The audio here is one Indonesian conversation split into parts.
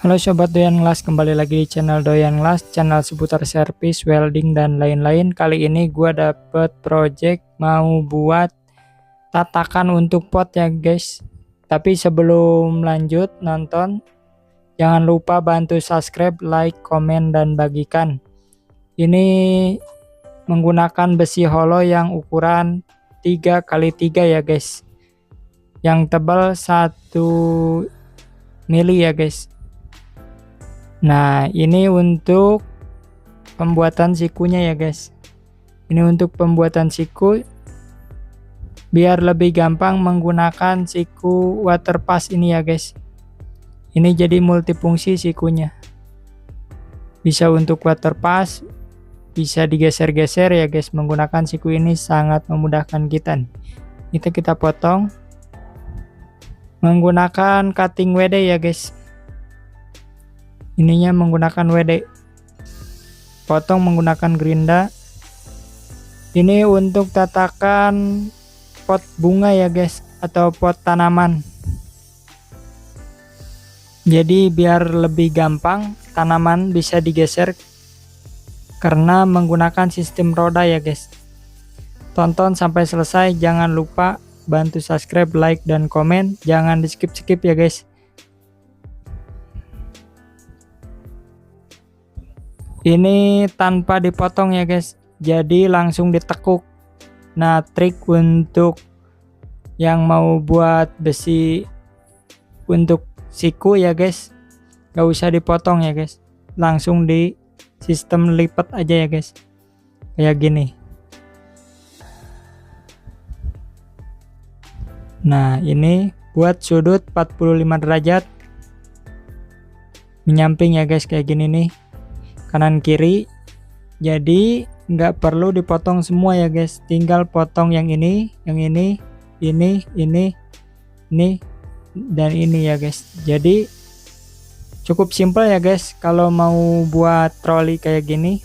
Halo Sobat Doyan Las, kembali lagi di channel Doyan Las, channel seputar servis, welding, dan lain-lain. Kali ini gua dapet project mau buat tatakan untuk pot ya guys. Tapi sebelum lanjut nonton, jangan lupa bantu subscribe, like, komen, dan bagikan. Ini menggunakan besi holo yang ukuran 3x3 ya guys. Yang tebal 1 mili ya guys. Nah, ini untuk pembuatan sikunya ya guys. Ini untuk pembuatan siku biar lebih gampang menggunakan siku water pass ini ya guys. Ini jadi multifungsi sikunya. Bisa untuk water pass, bisa digeser-geser ya guys. Menggunakan siku ini sangat memudahkan kita. Kita potong menggunakan cutting WD ya guys. Ininya menggunakan WD, potong menggunakan gerinda. Ini untuk tatakan pot bunga ya guys, atau pot tanaman. Jadi biar lebih gampang tanaman bisa digeser karena menggunakan sistem roda ya guys. Tonton sampai selesai, jangan lupa bantu subscribe, like, dan komen. Jangan di skip-skip ya guys. Ini tanpa dipotong ya guys, jadi langsung ditekuk. Nah, trik untuk yang mau buat besi untuk siku ya guys, gak usah dipotong ya guys, langsung di sistem lipat aja ya guys, kayak gini. Nah, ini buat sudut 45 derajat menyamping ya guys, kayak gini nih, kanan kiri. Jadi nggak perlu dipotong semua ya guys, tinggal potong yang ini, ini, dan ini ya guys. Jadi cukup simpel ya guys kalau mau buat troli kayak gini.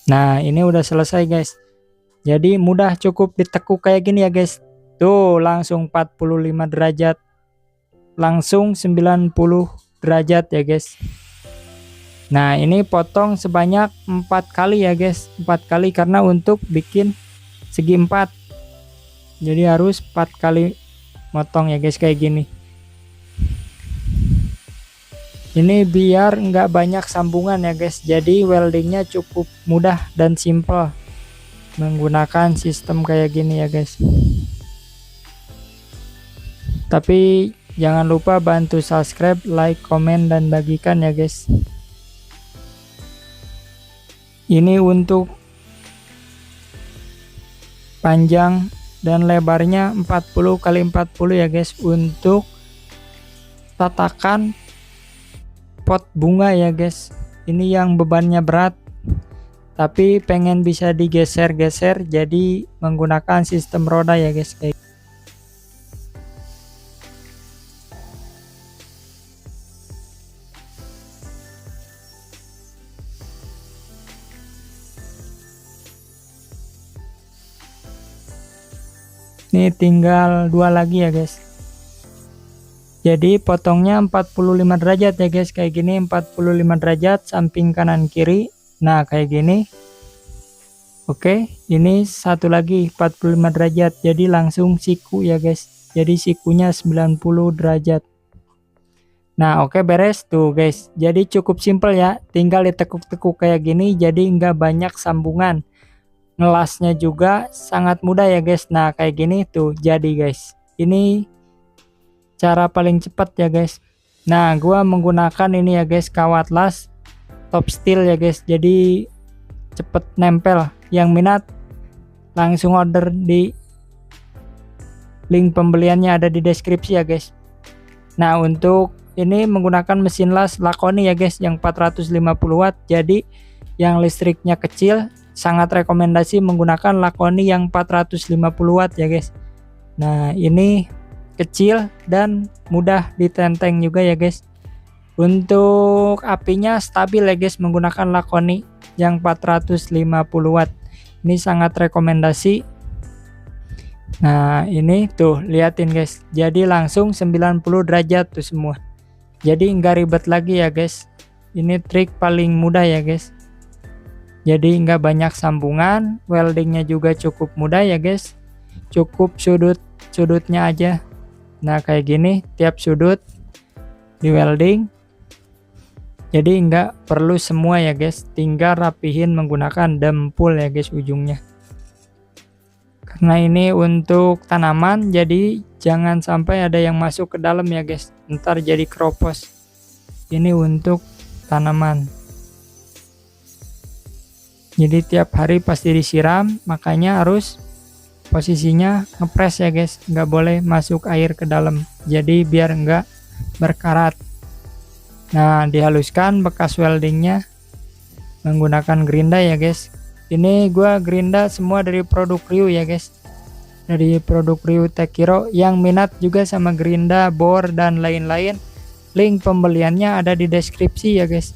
Nah, ini udah selesai guys. Jadi mudah, cukup ditekuk kayak gini ya guys. Tuh, langsung 45 derajat. Langsung 90 derajat ya guys. Nah, ini potong sebanyak 4 kali ya guys. 4 kali karena untuk bikin segi 4. Jadi harus 4 kali motong ya guys, kayak gini. Ini biar nggak banyak sambungan ya guys, jadi weldingnya cukup mudah dan simple menggunakan sistem kayak gini ya guys. Tapi jangan lupa bantu subscribe, like, komen, dan bagikan ya guys. Ini untuk panjang dan lebarnya 40x40 ya guys, untuk tatakan pot bunga ya guys. Ini yang bebannya berat tapi pengen bisa digeser-geser, jadi menggunakan sistem roda ya guys. Ini tinggal 2 lagi ya guys. Jadi potongnya 45 derajat ya guys, kayak gini, 45 derajat samping kanan kiri. Nah, kayak gini. Oke, ini satu lagi 45 derajat, jadi langsung siku ya guys. Jadi sikunya 90 derajat. Nah, oke, beres tuh guys. Jadi cukup simpel ya, tinggal ditekuk-tekuk kayak gini, jadi nggak banyak sambungan. Ngelasnya juga sangat mudah ya guys. Nah, kayak gini tuh jadi guys. Ini cara paling cepat ya guys. Nah, gua menggunakan ini ya guys, kawat las top steel ya guys, jadi cepet nempel. Yang minat langsung order, di link pembeliannya ada di deskripsi ya guys. Nah, untuk ini menggunakan mesin las Lakoni ya guys, yang 450 watt. Jadi yang listriknya kecil sangat rekomendasi menggunakan Lakoni yang 450 watt ya guys. Nah, ini kecil dan mudah ditenteng juga ya guys. Untuk apinya stabil ya guys, menggunakan Lakoni yang 450 watt. Ini sangat rekomendasi. Nah ini tuh liatin guys, jadi langsung 90 derajat tuh semua. Jadi nggak ribet lagi ya guys. Ini trik paling mudah ya guys. Jadi nggak banyak sambungan, weldingnya juga cukup mudah ya guys. Cukup sudutnya aja. Nah kayak gini tiap sudut di welding. Jadi nggak perlu semua ya guys, tinggal rapihin menggunakan dempul ya guys ujungnya. Karena ini untuk tanaman, jadi jangan sampai ada yang masuk ke dalam ya guys, ntar jadi keropos. Ini untuk tanaman. Jadi tiap hari pasti disiram, makanya harus posisinya ngepres ya guys, nggak boleh masuk air ke dalam, jadi biar nggak berkarat. Nah dihaluskan bekas weldingnya menggunakan gerinda ya guys. Ini gua gerinda semua dari produk Ryu ya guys, dari produk Ryu Tekiro. Yang minat juga sama gerinda, bor dan lain-lain, link pembeliannya ada di deskripsi ya guys.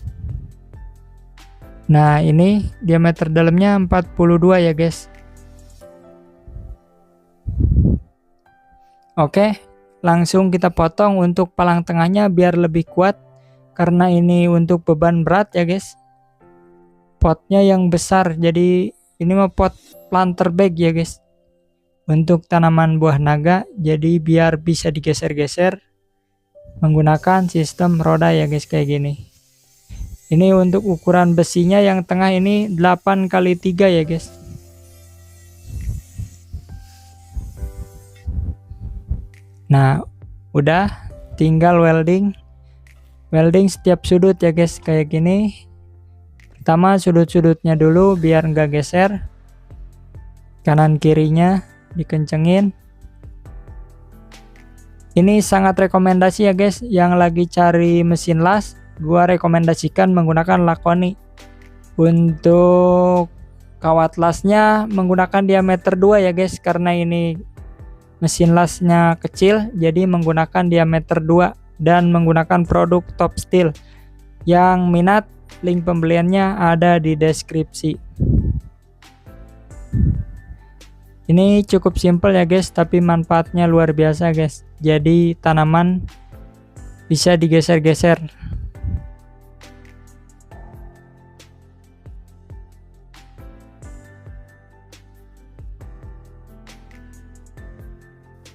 Nah ini diameter dalamnya 42 ya guys. Oke, langsung kita potong untuk palang tengahnya biar lebih kuat, karena ini untuk beban berat ya guys. Potnya yang besar, jadi ini mah pot planter bag ya guys, untuk tanaman buah naga, jadi biar bisa digeser-geser menggunakan sistem roda ya guys, kayak gini. Ini untuk ukuran besinya yang tengah ini 8x3 ya guys. Nah udah tinggal welding setiap sudut ya guys, kayak gini. Pertama sudut-sudutnya dulu biar nggak geser, kanan kirinya dikencengin. Ini sangat rekomendasi ya guys, yang lagi cari mesin las, gua rekomendasikan menggunakan Lakoni. Untuk kawat lasnya menggunakan diameter 2 ya guys, karena ini mesin lasnya kecil, jadi menggunakan diameter 2 dan menggunakan produk Top Steel. Yang minat, link pembeliannya ada di deskripsi. Ini cukup simpel ya guys, tapi manfaatnya luar biasa guys. Jadi tanaman bisa digeser-geser.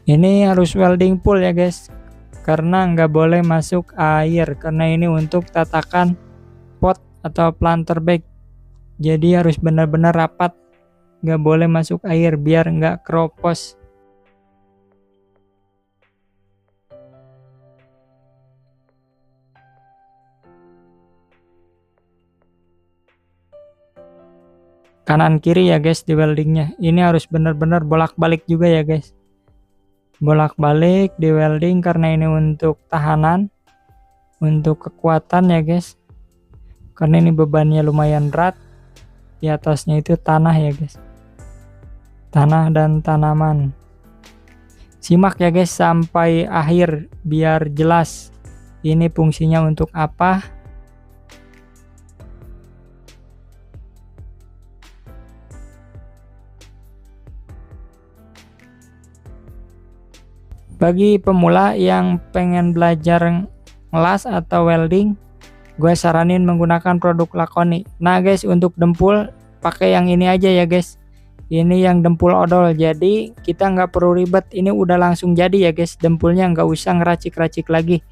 Ini harus welding full ya guys, karena nggak boleh masuk air, karena ini untuk tatakan pot atau planter bag. Jadi harus benar-benar rapat, nggak boleh masuk air biar nggak keropos. Kanan kiri ya guys di weldingnya, ini harus benar-benar bolak-balik juga ya guys. Bolak-balik di welding karena ini untuk tahanan, untuk kekuatan ya guys, karena ini bebannya lumayan berat. Di atasnya itu tanah ya guys, tanah dan tanaman. Simak ya guys sampai akhir biar jelas ini fungsinya untuk apa. Bagi pemula yang pengen belajar ngelas atau welding, gue saranin menggunakan produk Lakoni. Nah guys, untuk dempul pakai yang ini aja ya guys. Ini yang dempul odol, jadi kita nggak perlu ribet. Ini udah langsung jadi ya guys, dempulnya nggak usah ngeracik-racik lagi.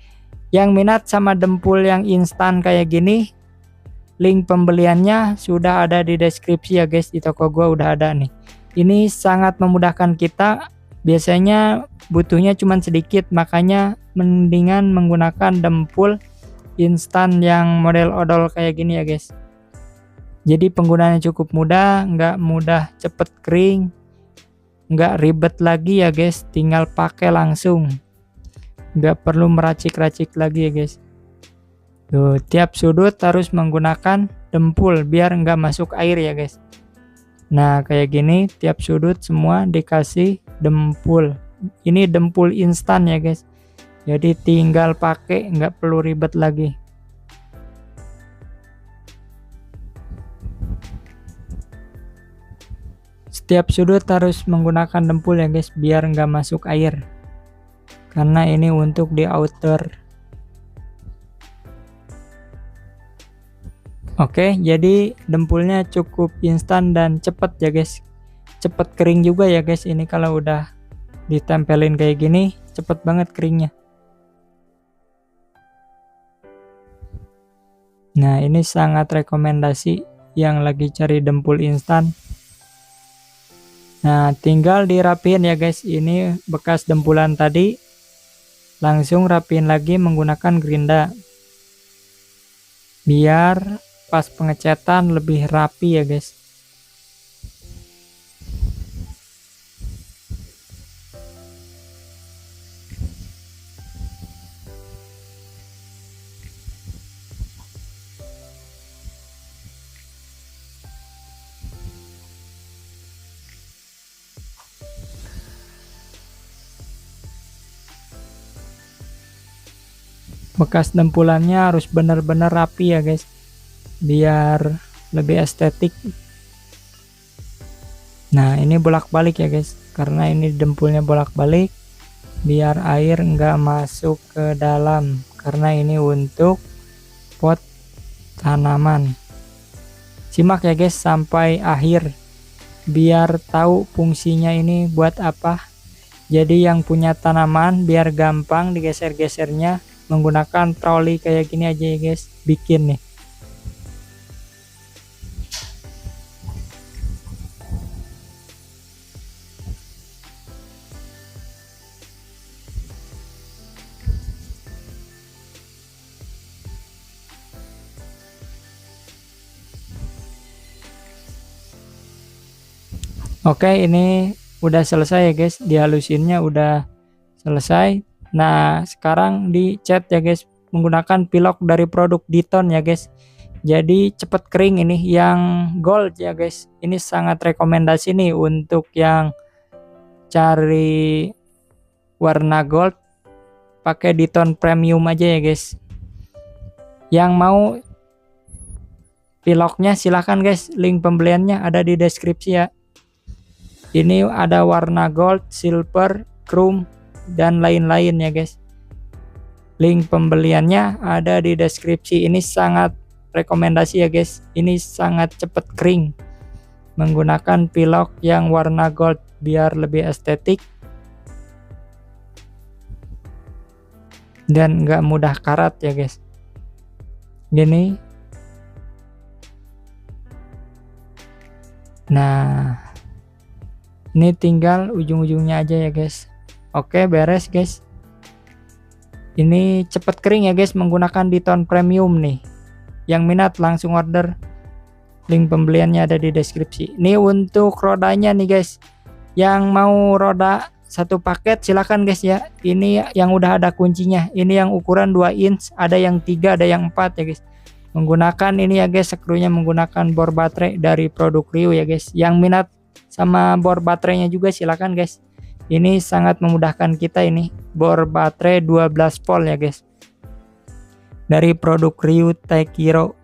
Yang minat sama dempul yang instan kayak gini, link pembeliannya sudah ada di deskripsi ya guys. Di toko gue udah ada nih. Ini sangat memudahkan kita. Biasanya butuhnya cuman sedikit, makanya mendingan menggunakan dempul instan yang model odol kayak gini ya guys. Jadi penggunaannya cukup mudah, nggak mudah cepet kering, nggak ribet lagi ya guys, tinggal pakai langsung, nggak perlu meracik-racik lagi ya guys. Tuh, tiap sudut harus menggunakan dempul biar nggak masuk air ya guys. Nah kayak gini tiap sudut semua dikasih dempul Ini dempul instan ya guys, jadi tinggal pakai, nggak perlu ribet lagi. Setiap sudut harus menggunakan dempul ya guys, biar nggak masuk air, karena ini untuk di outer. Oke, jadi dempulnya cukup instan dan cepet ya guys, cepet kering juga ya guys. Ini kalau udah ditempelin kayak gini cepet banget keringnya. Nah, ini sangat rekomendasi yang lagi cari dempul instan. Nah, tinggal dirapiin ya guys. Ini bekas dempulan tadi, langsung rapiin lagi menggunakan gerinda, biar pas pengecetan lebih rapi ya guys. Bekas dempulannya harus benar-benar rapi ya guys, biar lebih estetik. Nah, ini bolak-balik ya guys, karena ini dempulnya bolak-balik biar air nggak masuk ke dalam, karena ini untuk pot tanaman. Simak ya guys sampai akhir biar tahu fungsinya ini buat apa. Jadi yang punya tanaman biar gampang digeser-gesernya menggunakan troli kayak gini aja ya guys, bikin nih. Oke, ini udah selesai ya guys, dihalusinnya udah selesai. Nah, sekarang dicat ya guys menggunakan pilok dari produk Diton ya guys. Jadi cepet kering ini yang gold ya guys. Ini sangat rekomendasi nih untuk yang cari warna gold, pakai Diton premium aja ya guys. Yang mau piloknya silahkan guys, link pembeliannya ada di deskripsi ya. Ini ada warna gold, silver, chrome, dan lain-lain ya guys. Link pembeliannya ada di deskripsi. Ini sangat rekomendasi ya guys, ini sangat cepat kering menggunakan pilok yang warna gold biar lebih estetik dan nggak mudah karat ya guys. Gini. Nah, ini tinggal ujung-ujungnya aja ya guys. Oke, beres guys. Ini cepet kering ya guys menggunakan Diton premium nih. Yang minat langsung order. Link pembeliannya ada di deskripsi. Ini untuk rodanya nih guys. Yang mau roda satu paket silakan guys ya. Ini yang udah ada kuncinya. Ini yang ukuran 2 inch, ada yang 3, ada yang 4 ya guys. Menggunakan ini ya guys, skrunya menggunakan bor baterai dari produk Rio ya guys. Yang minat sama bor baterainya juga silakan guys. Ini sangat memudahkan kita, ini bor baterai 12 volt ya guys, dari produk Ryu Taikiro.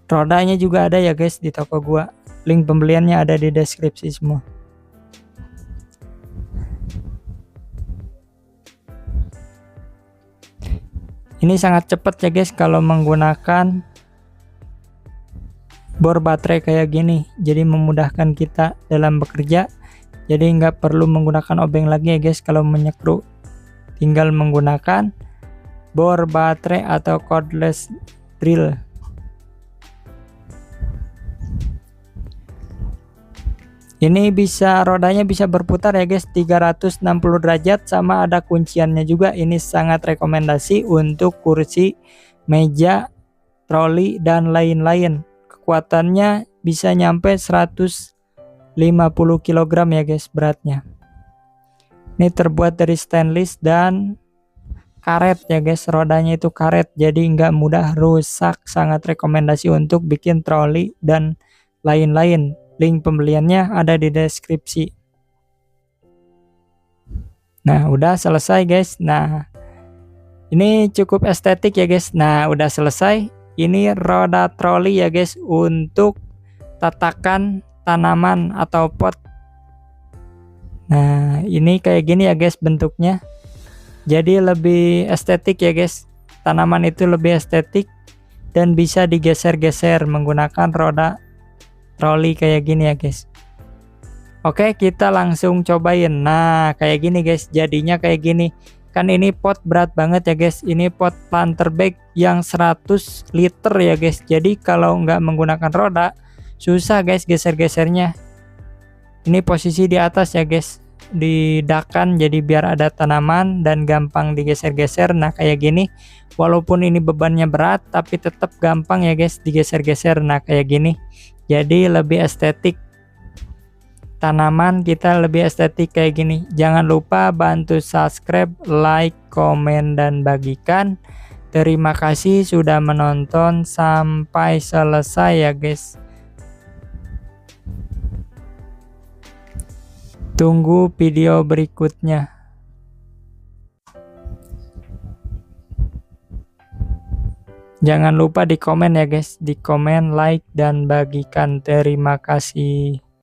Rodanya juga ada ya guys di toko gua. Link pembeliannya ada di deskripsi semua. Ini sangat cepat ya guys kalau menggunakan bor baterai kayak gini, jadi memudahkan kita dalam bekerja. Jadi nggak perlu menggunakan obeng lagi ya guys kalau menyekru, tinggal menggunakan bor baterai atau cordless drill. Ini bisa, rodanya bisa berputar ya guys 360 derajat, sama ada kunciannya juga. Ini sangat rekomendasi untuk kursi, meja, troli, dan lain-lain. Kekuatannya bisa nyampe 150 kg ya guys beratnya. Ini terbuat dari stainless dan karet ya guys, rodanya itu karet jadi nggak mudah rusak. Sangat rekomendasi untuk bikin troli dan lain-lain. Link pembeliannya ada di deskripsi. Nah, udah selesai guys. Nah, ini cukup estetik ya guys. Nah, udah selesai. Ini roda troli ya guys untuk tatakan tanaman atau pot. Nah, ini kayak gini ya guys bentuknya. Jadi lebih estetik ya guys. Tanaman itu lebih estetik dan bisa digeser-geser menggunakan roda troli kayak gini ya guys. Oke, kita langsung cobain. Nah, kayak gini guys, jadinya kayak gini. Kan ini pot berat banget ya guys. Ini pot planter bag yang 100 liter ya guys. Jadi kalau nggak menggunakan roda, susah guys geser-gesernya. Ini posisi di atas ya guys, didakan jadi biar ada tanaman dan gampang digeser-geser. Nah, kayak gini. Walaupun ini bebannya berat, tapi tetap gampang ya guys digeser-geser. Nah, kayak gini. Jadi lebih estetik. Tanaman kita lebih estetik kayak gini. Jangan lupa bantu subscribe, like, komen, dan bagikan. Terima kasih sudah menonton sampai selesai ya guys. Tunggu video berikutnya. Jangan lupa di komen ya guys, di komen, like, dan bagikan. Terima kasih.